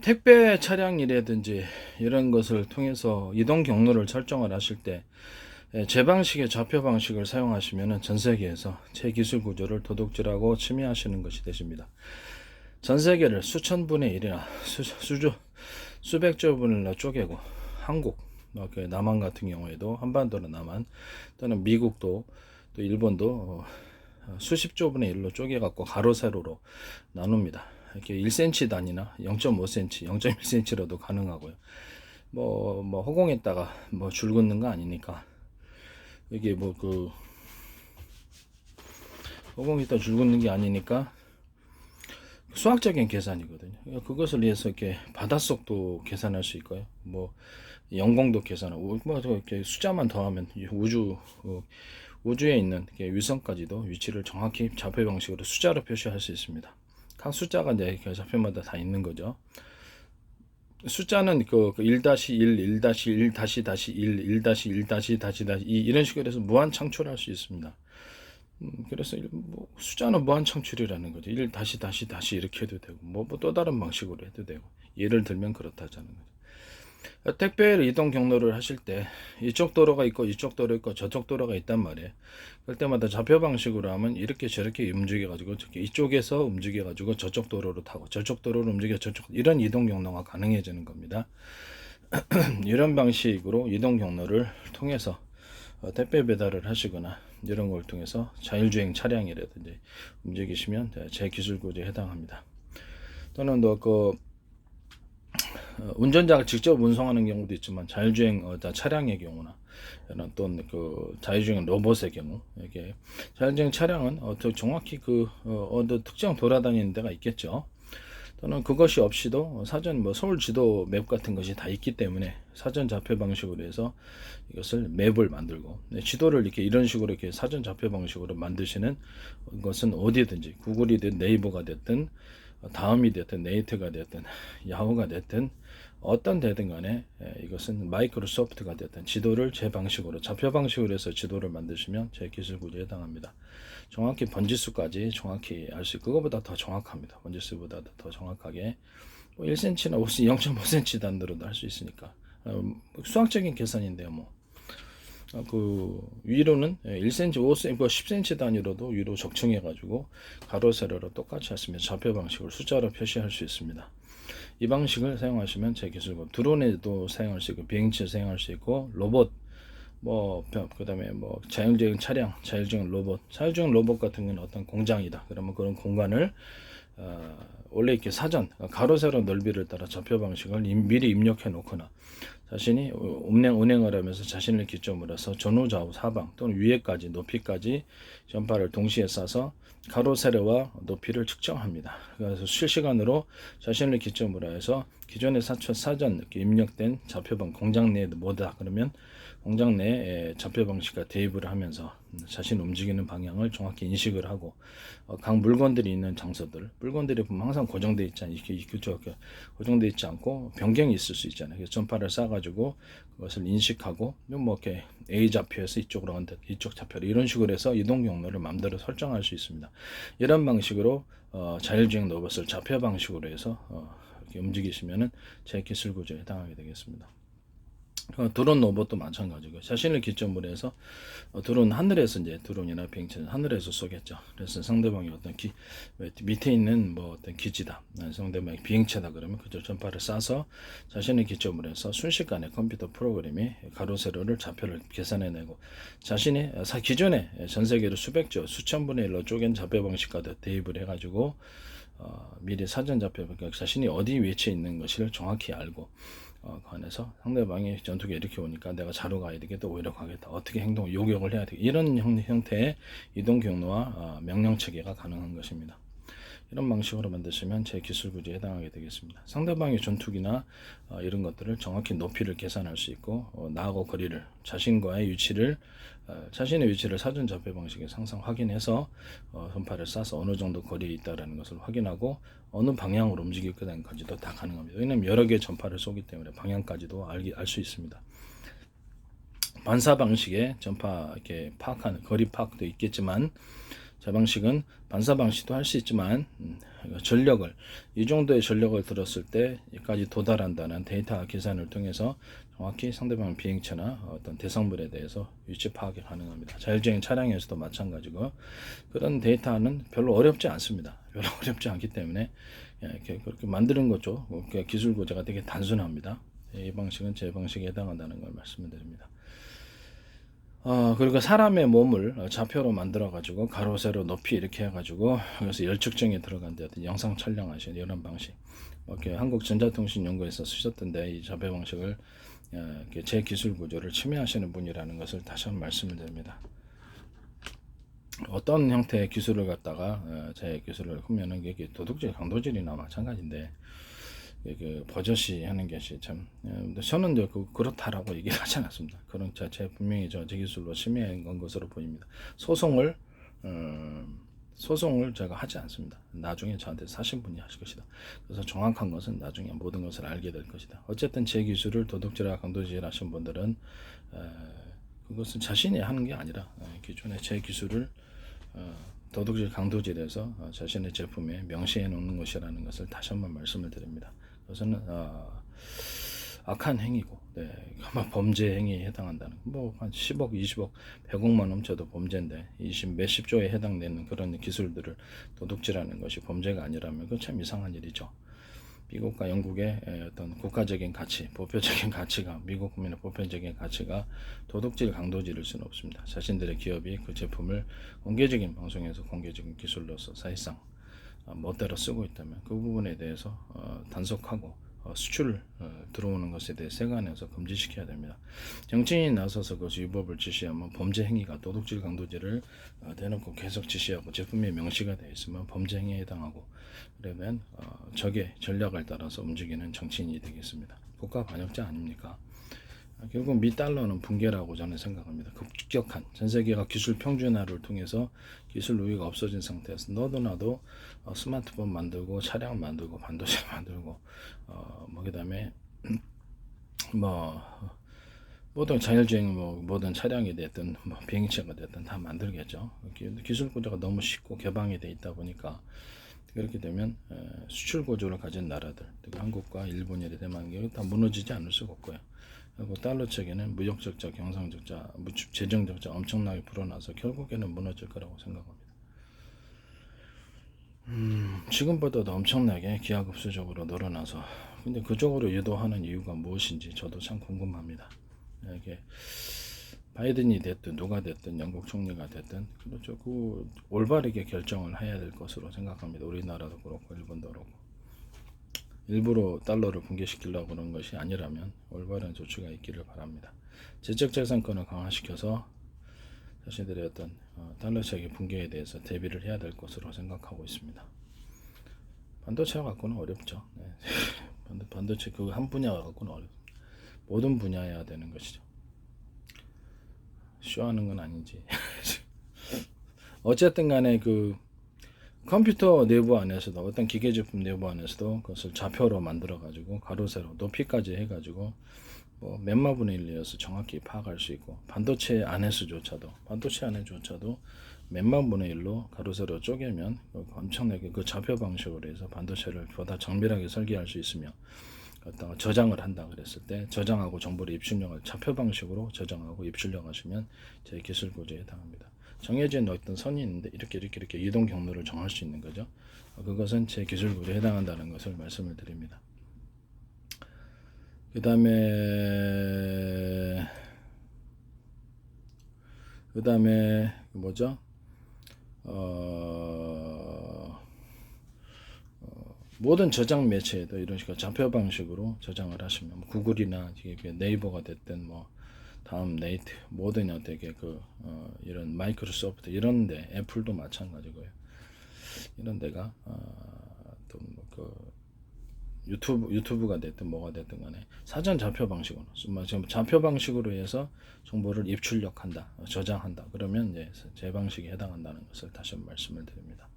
택배 차량이라든지 이런 것을 통해서 이동 경로를 설정을 하실 때 제 방식의 좌표 방식을 사용하시면 전 세계에서 제 기술 구조를 도둑질하고 침해하시는 것이 되십니다. 전 세계를 수천 분의 1이나 수백조 분을 쪼개고 한국, 남한 같은 경우에도 한반도나 남한 또는 미국도 또 일본도 수십조 분의 1로 쪼개갖고 가로 세로로 나눕니다. 이렇게 1cm 단위나 0.5cm, 0.1cm로도 가능하고요. 허공에다가 줄 긋는 거 아니니까 이게 허공에다 줄 긋는 게 아니니까 수학적인 계산이거든요. 그것을 위해서 이렇게 바닷속도 계산할 수 있고요. 영공도 계산하고 이렇게 숫자만 더하면 우주에 있는 위성까지도 위치를 정확히 좌표 방식으로 숫자로 표시할 수 있습니다. 각 숫자가 이제 좌표마다 다 있는 거죠. 숫자는 1-1, 1-1, -1, 1-1, -2 이런 식으로 해서 무한 창출할 수 있습니다. 그래서 숫자는 무한 창출이라는 거죠. 1 이렇게 해도 되고 또 다른 방식으로 해도 되고 예를 들면 그렇다자는 거죠. 택배 이동 경로를 하실 때 이쪽 도로가 있고 이쪽 도로 있고 저쪽 도로가 있단 말이에요. 그럴 때마다 좌표 방식으로 하면 이렇게 저렇게 움직여 가지고 이쪽에서 움직여 가지고 저쪽 도로로 타고 저쪽 도로로 움직여 저쪽 이런 이동 경로가 가능해지는 겁니다. 이런 방식으로 이동 경로를 통해서 택배 배달을 하시거나 이런 걸 통해서 자율주행 차량이라든지 움직이시면 제 기술 구조에 해당합니다. 또는 운전자가 직접 운송하는 경우도 있지만 자율주행 차량의 경우나 이런 또 자율주행 로봇의 경우 이게 자율주행 차량은 정확히 어느 특정 돌아다니는 데가 있겠죠. 또는 그것이 없이도 사전 서울 지도 맵 같은 것이 다 있기 때문에 사전 좌표 방식으로 해서 이것을 맵을 만들고 지도를 이렇게 이런 식으로 이렇게 사전 좌표 방식으로 만드시는 것은 어디든지 구글이든 네이버가 됐든 다음이 됐든 네이트가 됐든 야후가 됐든 어떤 데든 간에 이것은 마이크로소프트가 됐든 지도를 제 방식으로 좌표 방식으로 해서 지도를 만드시면 제 기술 구조에 해당합니다. 정확히 번지수까지 정확히 알 수 있고 그거보다 더 정확합니다. 번지수보다 더 정확하게 1cm나 0.5cm 단위로도 할 수 있으니까 수학적인 계산인데요. 위로는 1cm, 5cm, 10cm 단위로도 위로 적층해 가지고 가로 세로로 똑같이 하시면 좌표 방식을 숫자로 표시할 수 있습니다. 이 방식을 사용하시면 제 기술과 드론에도 사용할 수 있고 비행체에 사용할 수 있고 로봇 그다음에 자율주행 차량, 자율주행 로봇 같은 경우는 어떤 공장이다. 그러면 그런 공간을 원래 이렇게 사전 가로 세로 넓이를 따라 좌표 방식을 미리 입력해 놓거나 자신이 운행을 하면서 자신을 기점으로 해서 전후 좌우 사방 또는 위에까지 높이까지 전파를 동시에 쏴서 가로 세로와 높이를 측정합니다. 그래서 실시간으로 자신을 기점으로 해서 기존의 사전 이렇게 입력된 좌표방 공장 내에 뭐다 그러면 공장 내에 좌표 방식과 대입을 하면서 자신 움직이는 방향을 정확히 인식을 하고 각 물건들이 있는 장소들 물건들이 보면 항상 고정되어 있지 않아요. 고정되어 있지 않고 변경이 있을 수 있잖아요. 그래서 전파를 쏴가지고 그것을 인식하고 이렇게 A 좌표에서 이쪽으로 간다 이쪽 좌표로 이런 식으로 해서 이동 경로를 마음대로 설정할 수 있습니다. 이런 방식으로 자율주행 로봇을 좌표 방식으로 해서 이렇게 움직이시면은 제 기술 구조에 해당하게 되겠습니다. 드론 로봇도 마찬가지고 자신을 기점으로 해서 드론 하늘에서 이제 드론이나 비행체는 하늘에서 쏘겠죠. 그래서 상대방이 어떤 밑에 있는 어떤 기지다, 상대방이 비행체다 그러면 그쪽 전파를 쏴서 자신을 기점으로 해서 순식간에 컴퓨터 프로그램이 가로 세로를 좌표를 계산해내고 자신이 기존에 전 세계로 수백조, 수천 분의 1로 쪼갠 좌표 방식과 대입을 해가지고 미리 사전 좌표 자신이 어디 위치에 있는 것을 정확히 알고 그 안에서 상대방이 전투기 이렇게 오니까 내가 자로 가야 되겠다 오히려 가겠다 어떻게 요격을 해야 되겠다 이런 형태의 이동 경로와 명령 체계가 가능한 것입니다. 이런 방식으로 만드시면 제 기술 구조에 해당하게 되겠습니다. 상대방의 전투기나 이런 것들을 정확히 높이를 계산할 수 있고 나하고 거리를 자신과의 위치를 자신의 위치를 사전 좌표 방식에서 항상 확인해서 전파를 쏴서 어느 정도 거리에 있다라는 것을 확인하고 어느 방향으로 움직일 거까지도 다 가능합니다. 왜냐하면 여러 개의 전파를 쏘기 때문에 방향까지도 알 수 있습니다. 반사 방식의 전파 이렇게 파악하는 거리 파악도 있겠지만 제 방식은 반사 방식도 할 수 있지만 전력을 이 정도의 전력을 들었을 때까지 도달한다는 데이터 계산을 통해서 정확히 상대방 비행체나 어떤 대상물에 대해서 위치 파악이 가능합니다. 자율주행 차량에서도 마찬가지고 그런 데이터는 별로 어렵지 않습니다. 별로 어렵지 않기 때문에 그렇게 만드는 거죠. 기술 고제가 되게 단순합니다. 이 방식은 제 방식에 해당한다는 걸 말씀을 드립니다. 그리고 사람의 몸을 좌표로 만들어 가지고 가로 세로 높이 이렇게 해 가지고 그래서 열 측정에 들어간다든지 영상 촬영하시는 이런 방식 이렇게 한국전자통신연구에서 쓰셨던데 이 좌표 방식을 제 기술 구조를 침해하시는 분이라는 것을 다시 한번 말씀을 드립니다. 어떤 형태의 기술을 갖다가 제 기술을 하면은 이게 도둑질 강도질이나 마찬가지인데 그 버젓이 하는 것이 참 저는 그렇다라고 얘기를 하지 않았습니다. 그런 제 분명히 제 기술로 침해한 것으로 보입니다. 소송을 제가 하지 않습니다. 나중에 저한테 사신 분이 하실 것이다. 그래서 정확한 것은 나중에 모든 것을 알게 될 것이다. 어쨌든 제 기술을 도둑질이나 강도질 하신 분들은 그것은 자신이 하는 게 아니라 기존에 제 기술을 도둑질 강도질에서 자신의 제품에 명시해 놓는 것이라는 것을 다시 한번 말씀을 드립니다. 그것은 악한 행위고 아마 범죄 행위에 해당한다는 한 10억, 20억, 100억만 훔쳐도 범죄인데 20몇십 조에 해당되는 그런 기술들을 도둑질하는 것이 범죄가 아니라면 그건 참 이상한 일이죠. 미국과 영국의 어떤 국가적인 가치, 보편적인 가치가 미국 국민의 보편적인 가치가 도둑질, 강도질일 수는 없습니다. 자신들의 기업이 그 제품을 공개적인 방송에서 공개적인 기술로서 사실상 멋대로 쓰고 있다면 그 부분에 대해서 단속하고 수출 들어오는 것에 대해 세관에서 금지시켜야 됩니다. 정치인이 나서서 그것이 위법을 지시하면 범죄 행위가 도둑질 강도질을 대놓고 계속 지시하고 제품에 명시가 되어 있으면 범죄 행위에 해당하고 그러면 적의 전략을 따라서 움직이는 정치인이 되겠습니다. 국가 반역자 아닙니까? 결국 미 달러는 붕괴라고 저는 생각합니다. 급격한 전 세계가 기술 평준화를 통해서 기술 우위가 없어진 상태에서 너도 나도 스마트폰 만들고 차량 만들고 반도체 만들고 그다음에 모든 자율주행 모든 차량이 됐든 비행체가 됐든 다 만들겠죠. 기술 구조가 너무 쉽고 개방이 돼 있다 보니까 그렇게 되면 수출 구조를 가진 나라들, 특히 한국과 일본이나 대만 다 무너지지 않을 수가 없고요. 그리고 달러 측에는 무역 적자, 경상 적자, 재정 적자 엄청나게 불어나서 결국에는 무너질 거라고 생각합니다. 지금보다도 엄청나게 기하급수적으로 늘어나서 근데 그쪽으로 유도하는 이유가 무엇인지 저도 참 궁금합니다. 이게 바이든이 됐든 누가 됐든 영국 총리가 됐든 그렇죠. 그 올바르게 결정을 해야 될 것으로 생각합니다. 우리나라도 그렇고 일본도 그렇고. 일부러 달러를 붕괴시키려고 그런 것이 아니라면 올바른 조치가 있기를 바랍니다. 지적재산권을 강화시켜서 자신들의 어떤 달러 체계 붕괴에 대해서 대비를 해야 될 것으로 생각하고 있습니다. 반도체와 갖고는 어렵죠. 반도체 그 한 분야와 갖고는 어렵습니다. 모든 분야여야 되는 것이죠. 쇼하는 건 아닌지. 어쨌든 간에 그 컴퓨터 내부 안에서도 어떤 기계 제품 내부 안에서도 그것을 좌표로 만들어 가지고 가로 세로 높이까지 해 가지고 몇만 분의 1이어서 정확히 파악할 수 있고 반도체 안에서조차도 몇만 분의 1로 가로 세로 쪼개면 엄청나게 그 좌표 방식으로 해서 반도체를 보다 정밀하게 설계할 수 있으며 어떤 저장을 한다 그랬을 때 저장하고 정보를 입출력을 좌표 방식으로 저장하고 입출력 하시면 제 기술 구조에 해당합니다. 정해진 어떤 선이 있는데 이렇게 이동 경로를 정할 수 있는 거죠. 그것은 제 기술 구조에 해당한다는 것을 말씀을 드립니다. 그 다음에 뭐죠? 모든 저장 매체에도 이런 식으로 좌표 방식으로 저장을 하시면 구글이나 네이버가 됐든 다음 네이트 모든 어떻게 이런 마이크로소프트 이런데 애플도 마찬가지고요. 이런 데가 유튜브가 됐든 뭐가 됐든 간에 사전 좌표 방식으로 좌표 방식으로 해서 정보를 입출력한다, 저장한다. 그러면 이제 제 방식에 해당한다는 것을 다시 한번 말씀을 드립니다.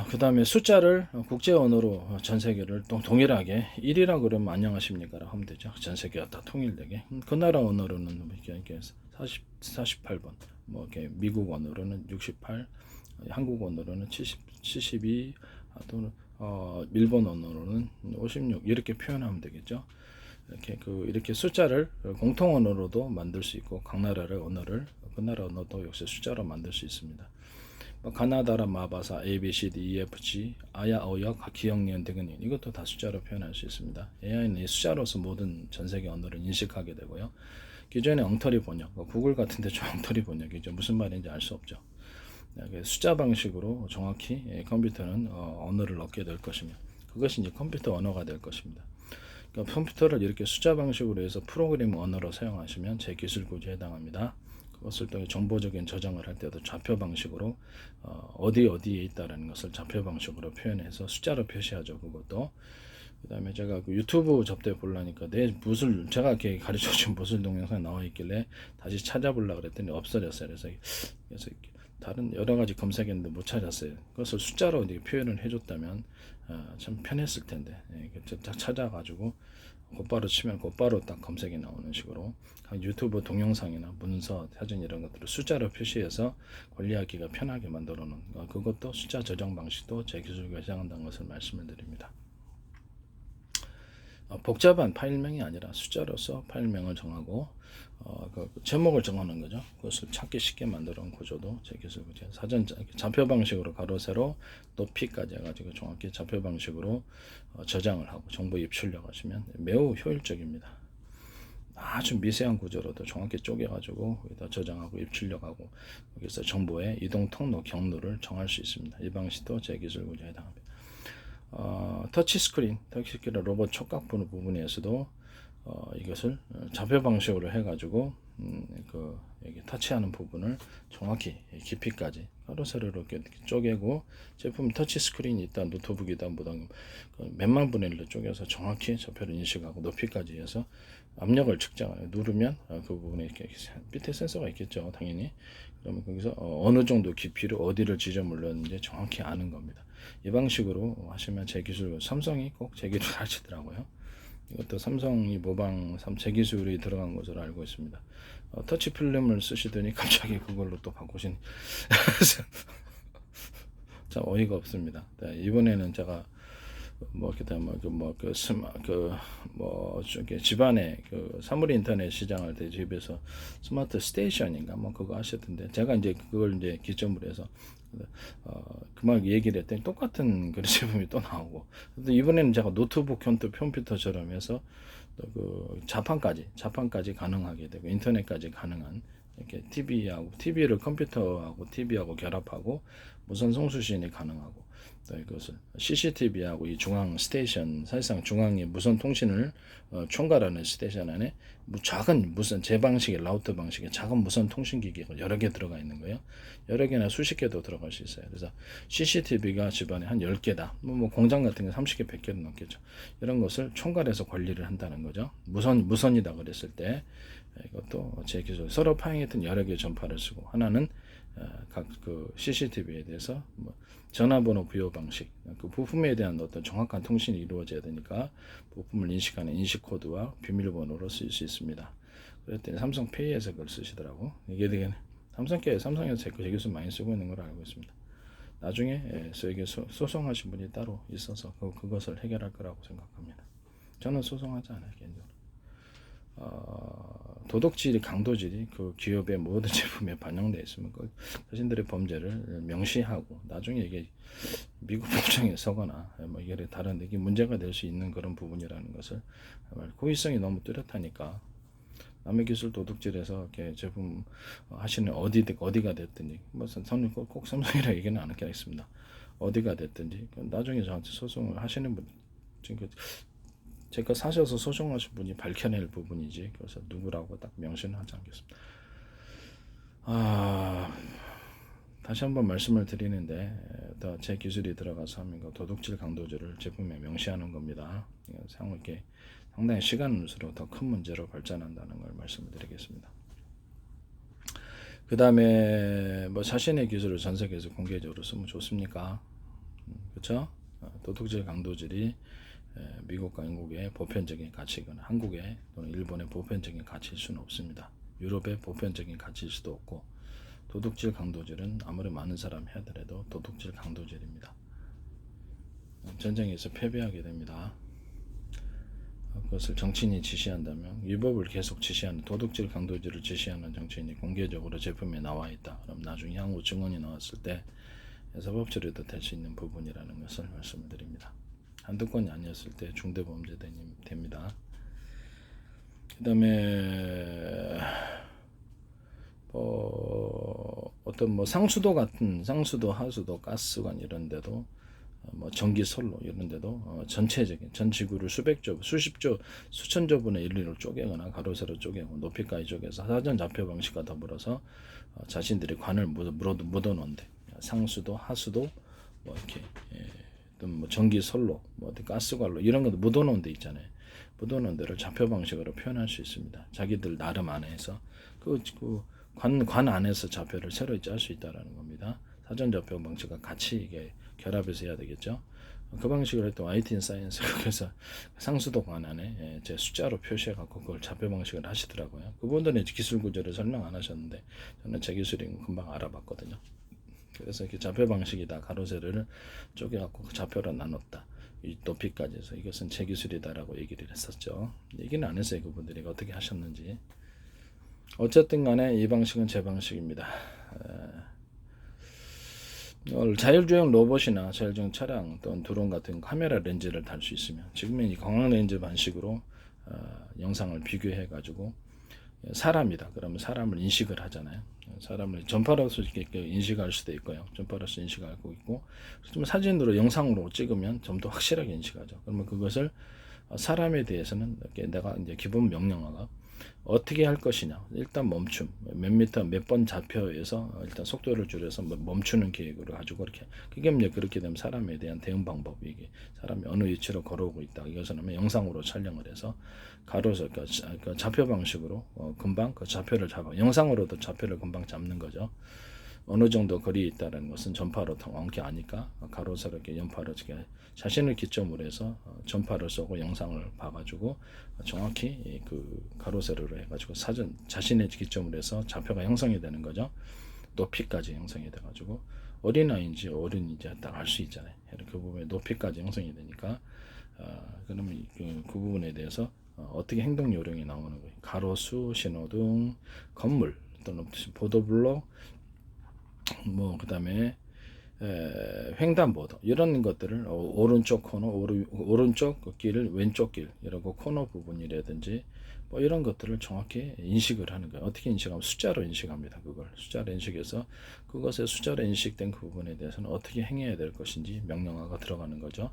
그 다음에 숫자를 국제 언어로 전 세계를 동일하게 1이라 그러면 안녕하십니까 하면 되죠. 전 세계가 다 통일되게. 그 나라 언어로는 48번, 뭐 이렇게 미국 원어로는 68, 한국 원어로는 72, 또는 일본 언어로는 56 이렇게 표현하면 되겠죠. 이렇게 숫자를 공통 언어로도 만들 수 있고 각 나라의 언어를 그 나라 언어도 역시 숫자로 만들 수 있습니다. 가나다라 마바사 A, B, C, D, E, F, G, 아야, 어역, 기역, 니은, 등은 이것도 다 숫자로 표현할 수 있습니다. AI는 이 숫자로서 모든 전 세계 언어를 인식하게 되고요. 기존의 엉터리 번역, 구글 같은데 좀 엉터리 번역이죠. 무슨 말인지 알 수 없죠. 숫자 방식으로 정확히 컴퓨터는 언어를 얻게 될 것이며 그것이 이제 컴퓨터 언어가 될 것입니다. 그러니까 컴퓨터를 이렇게 숫자 방식으로 해서 프로그램 언어로 사용하시면 제 기술 구조에 해당합니다. 그것을 또 정보적인 저장을 할 때도 좌표 방식으로 어디에 있다라는 것을 좌표 방식으로 표현해서 숫자로 표시하죠. 그것도. 그다음에 제가 그 유튜브 접대 보려니까 제가 이렇게 가르쳐준 무술 동영상 나와 있길래 다시 찾아보려고 그랬더니 없어졌어요. 그래서 다른 여러 가지 검색했는데 못 찾았어요. 그것을 숫자로 이렇게 표현을 해줬다면 참 편했을 텐데 딱 찾아가지고 곧바로 치면 곧바로 딱 검색이 나오는 식으로 유튜브 동영상이나 문서, 사진 이런 것들을 숫자로 표시해서 관리하기가 편하게 만들어 놓은 그것도 숫자 저장 방식도 제 기술과 해당한다는 것을 말씀을 드립니다. 복잡한 파일명이 아니라 숫자로서 파일명을 정하고 그 제목을 정하는 거죠. 그것을 찾기 쉽게 만들어 놓은 구조도 제 기술 구조. 사전 좌표 방식으로 가로 세로 높이까지 해가지고 정확히 좌표 방식으로 저장을 하고 정보 입출력 하시면 매우 효율적입니다. 아주 미세한 구조로도 정확히 쪼개가지고 여기다 저장하고 입출력하고 여기서 정보의 이동 통로 경로를 정할 수 있습니다. 이 방식도 제 기술 구조에 해당합니다. 터치스크린 로봇 촉각 보는 부분에서도 이것을 좌표 방식으로 해가지고 여기 터치하는 부분을 정확히 깊이까지 가로 세로로 이렇게 쪼개고 제품 터치스크린이 있다 노트북이다 뭐든 몇만 분의 1로 쪼개서 정확히 좌표를 인식하고 높이까지 해서 압력을 측정하여 누르면 그 부분에 이렇게 밑에 센서가 있겠죠 당연히. 그러면 거기서 어느 정도 깊이로 어디를 지점을 넣었는지 정확히 아는 겁니다. 이 방식으로 하시면 제 기술, 삼성이 꼭 제 기술을 가르치더라고요. 이것도 삼성이 모방 제 기술이 들어간 것으로 알고 있습니다. 터치 필름을 쓰시더니 갑자기 그걸로 또 바꾸신 참 어이가 없습니다. 이번에는 제가 집안에 사물 인터넷 시장을 대집해서 스마트 스테이션인가 그거 하셨던데 제가 이제 그걸 이제 기점으로 해서 그만 얘기를 했더니 똑같은 그런 제품이 또 나오고 이번에는 제가 노트북 컴퓨터처럼 해서 그 자판까지 가능하게 되고 인터넷까지 가능한 이렇게 TV를 컴퓨터하고 TV하고 결합하고 무선 송수신이 가능하고 또 이것을 CCTV하고 이 중앙 스테이션 사실상 중앙에 무선 통신을 총괄하는 스테이션 안에 작은 무선 제 방식의 라우터 방식의 작은 무선 통신기기가 여러 개 들어가 있는 거예요. 여러 개나 수십 개도 들어갈 수 있어요. 그래서 CCTV가 집안에 한 10개다. 뭐 공장 같은 게 30개, 100개도 넘겠죠. 이런 것을 총괄해서 관리를 한다는 거죠. 무선이다 그랬을 때 이것도 제 기술 서로 파행했던 여러 개의 전파를 쓰고 하나는 각 그 CCTV에 대해서 전화번호 부여 방식, 그 부품에 대한 어떤 정확한 통신이 이루어져야 되니까 부품을 인식하는 인식 코드와 비밀번호로 쓸 수 있습니다. 그랬더니 삼성페이에서 그걸 쓰시더라고. 이게 되게 삼성에서 제 기술 많이 쓰고 있는 걸 알고 있습니다. 나중에 저에게 소송하신 분이 따로 있어서 그것을 해결할 거라고 생각합니다. 저는 소송하지 않아요, 개인적으로. 도덕질이 강도질이 그 기업의 모든 제품에 반영되어 있으면 자신들의 범죄를 명시하고 나중에 이게 미국 법정에 서거나 이게 다른 이게 문제가 될 수 있는 그런 부분이라는 것을 고의성이 너무 뚜렷하니까 남의 기술 도둑질해서 이렇게 제품 하시는 어디가 됐든지 저는 꼭 삼성이라 얘기는 안 하겠습니다. 어디가 됐든지 나중에 저한테 소송을 하시는 분 지금 제가 사셔서 소송하신 분이 밝혀낼 부분이지 그래서 누구라고 딱 명시는 하지 않겠습니다. 다시 한번 말씀을 드리는데 제 기술이 들어가서 하면 도둑질 강도질을 제품에 명시하는 겁니다. 이렇게 상당히 시간을수록 더 큰 문제로 발전한다는 걸 말씀을 드리겠습니다. 그 다음에 자신의 기술을 전 세계에서 공개적으로 쓰면 좋습니까? 그렇죠? 도둑질 강도질이 미국과 영국의 보편적인 가치거나 한국의 또는 일본의 보편적인 가치일 수는 없습니다. 유럽의 보편적인 가치일 수도 없고 도둑질 강도질은 아무리 많은 사람 해야 하더라도 도둑질 강도질입니다. 전쟁에서 패배하게 됩니다. 그것을 정치인이 지시한다면 위법을 계속 지시하는 도둑질 강도질을 지시하는 정치인이 공개적으로 제품에 나와 있다. 그럼 나중에 향후 증언이 나왔을 때 사법처리도 될 수 있는 부분이라는 것을 말씀을 드립니다. 한두 건이 아니었을 때 중대범죄 됩니다. 그 다음에 어떤 뭐 상수도 같은 상수도, 하수도, 가스관 이런 데도 뭐 전기 선로 이런 데도 전체적인 전 지구를 수백조, 수십조, 수천조 분의 일리로 쪼개거나 가로 세로 쪼개고 높이까지 쪼개서 사전 좌표 방식과 더불어서 자신들이 관을 묻어놓은데 상수도, 하수도 뭐 이렇게 또 뭐 전기 선로, 뭐 가스관로 이런 것도 묻어놓은 데 있잖아요. 묻어놓은 데를 좌표 방식으로 표현할 수 있습니다. 자기들 나름 안에서 관 안에서 좌표를 새로 짤 수 있다라는 겁니다. 사전 좌표 방식과 같이 이게 결합해서 해야 되겠죠. 그 방식으로 했던 YTN 사이언스 그래서 상수도 관 안에 제 숫자로 표시해 갖고 그걸 좌표 방식을 하시더라고요. 그분들은 기술 구조를 설명 안 하셨는데 저는 제 기술인 금방 알아봤거든요. 그래서 이렇게 좌표 방식이다. 가로세로를 쪼개 갖고 그 좌표로 나눴다. 이 높이까지 해서 이것은 제 기술이다라고 얘기를 했었죠. 얘기는 안 했어요. 그분들이 어떻게 하셨는지. 어쨌든 간에 이 방식은 제 방식입니다. 자율주행 로봇이나 자율주행 차량 또는 드론 같은 카메라 렌즈를 달 수 있으면 지금은 이 광학 렌즈 방식으로 영상을 비교해 가지고 사람이다 그러면 사람을 인식을 하잖아요. 사람을 전파로서 이렇게 인식할 수도 있고요. 전파로서 인식하고 있고 좀 사진으로 영상으로 찍으면 좀 더 확실하게 인식하죠. 그러면 그것을 사람에 대해서는 이렇게 내가 이제 기본 명령어가 어떻게 할 것이냐. 일단 멈춤. 몇 미터 몇 번 좌표에서 일단 속도를 줄여서 멈추는 계획으로 가지고 그게 이제 그렇게 되면 사람에 대한 대응 방법이 이게 사람이 어느 위치로 걸어오고 있다. 이것은 영상으로 촬영을 해서 가로서 그러니까 좌표 방식으로 금방 그 좌표를 영상으로도 좌표를 금방 잡는 거죠. 어느 정도 거리에 있다는 것은 전파로 정확히 아니까 가로세로 이렇게 연파로 이렇게 자신을 기점으로 해서 전파를 쏘고 영상을 봐가지고 정확히 그 가로세로로 해가지고 사전 자신의 기점으로 해서 좌표가 형성이 되는 거죠. 높이까지 형성이 돼가지고 어린아이인지 어른인지 딱 알 수 있잖아요. 그 부분에 높이까지 형성이 되니까 그러면 그 부분에 대해서 어떻게 행동 요령이 나오는 거예요. 가로수, 신호등, 건물 또는 보도블록 뭐 그다음에 횡단보도 이런 것들을 오른쪽 코너 오른쪽 길 왼쪽 길 이러고 코너 부분이라든지 뭐 이런 것들을 정확히 인식을 하는 거예요. 어떻게 인식하면 숫자로 인식합니다. 그걸 숫자로 인식해서 그것에 숫자로 인식된 그 부분에 대해서는 어떻게 행해야 될 것인지 명령어가 들어가는 거죠.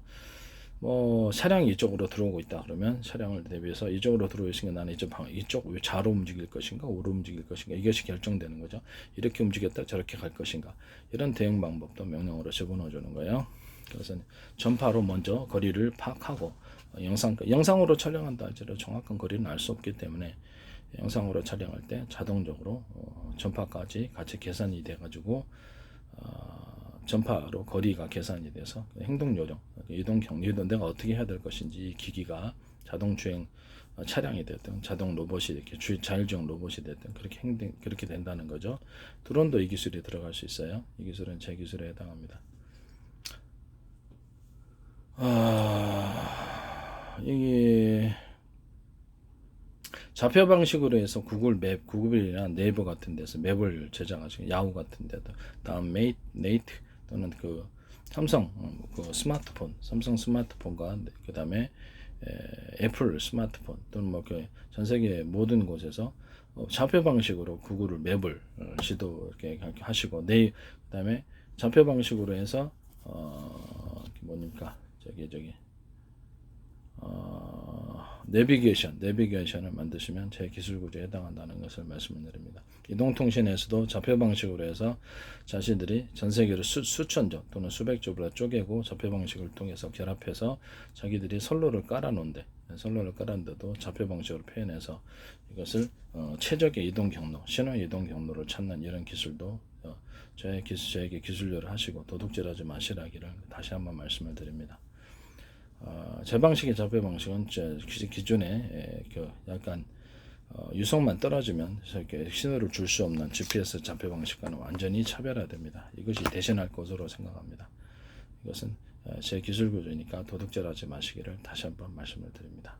뭐 차량이 이쪽으로 들어오고 있다 그러면 차량을 대비해서 이쪽으로 들어오고 있으니까 나는 이쪽 좌로 움직일 것인가 우로 움직일 것인가 이것이 결정되는 거죠. 이렇게 움직였다 저렇게 갈 것인가 이런 대응 방법도 명령어로 집어넣어 주는 거예요. 그래서 전파로 먼저 거리를 파악하고 영상으로 촬영한다 할지라도 정확한 거리는 알 수 없기 때문에 영상으로 촬영할 때 자동적으로 전파까지 같이 계산이 돼 가지고 전파로 거리가 계산이 돼서 행동 요령, 이동 경로도 내가 어떻게 해야 될 것인지 이 기기가 자동 주행 차량이 됐든 자동 로봇이 이렇게 자율주행 로봇이 됐든 그렇게 된다는 거죠. 드론도 이 기술이 들어갈 수 있어요. 이 기술은 제 기술에 해당합니다. 이게 좌표 방식으로 해서 구글이나 네이버 같은 데서 맵을 제작하시고 야후 같은 데도 다음 네이트 또는 그 삼성 그 스마트폰, 삼성 스마트폰과 그 다음에 애플 스마트폰 또는 뭐 그 전 세계 모든 곳에서 좌표 방식으로 구글을 맵을 시도 이렇게 하시고 그 다음에 좌표 방식으로 해서 뭡니까 내비게이션을 만드시면 제 기술 구조에 해당한다는 것을 말씀을 드립니다. 이동통신에서도 좌표 방식으로 해서 자신들이 전 세계를 수천조 또는 수백조로 쪼개고 좌표 방식을 통해서 결합해서 자기들이 선로를 깔아놓은데도 좌표 방식으로 표현해서 이것을 최적의 이동 경로, 신호 이동 경로를 찾는 이런 기술도 저에게 기술료를 하시고 도둑질하지 마시라기를 다시 한번 말씀을 드립니다. 제 방식의 좌표 방식은 기존에 그 약간 유성만 떨어지면 이렇게 신호를 줄 수 없는 GPS 잡혀 방식과는 완전히 차별화됩니다. 이것이 대신할 것으로 생각합니다. 이것은 제 기술 구조니까 도둑질하지 마시기를 다시 한번 말씀을 드립니다.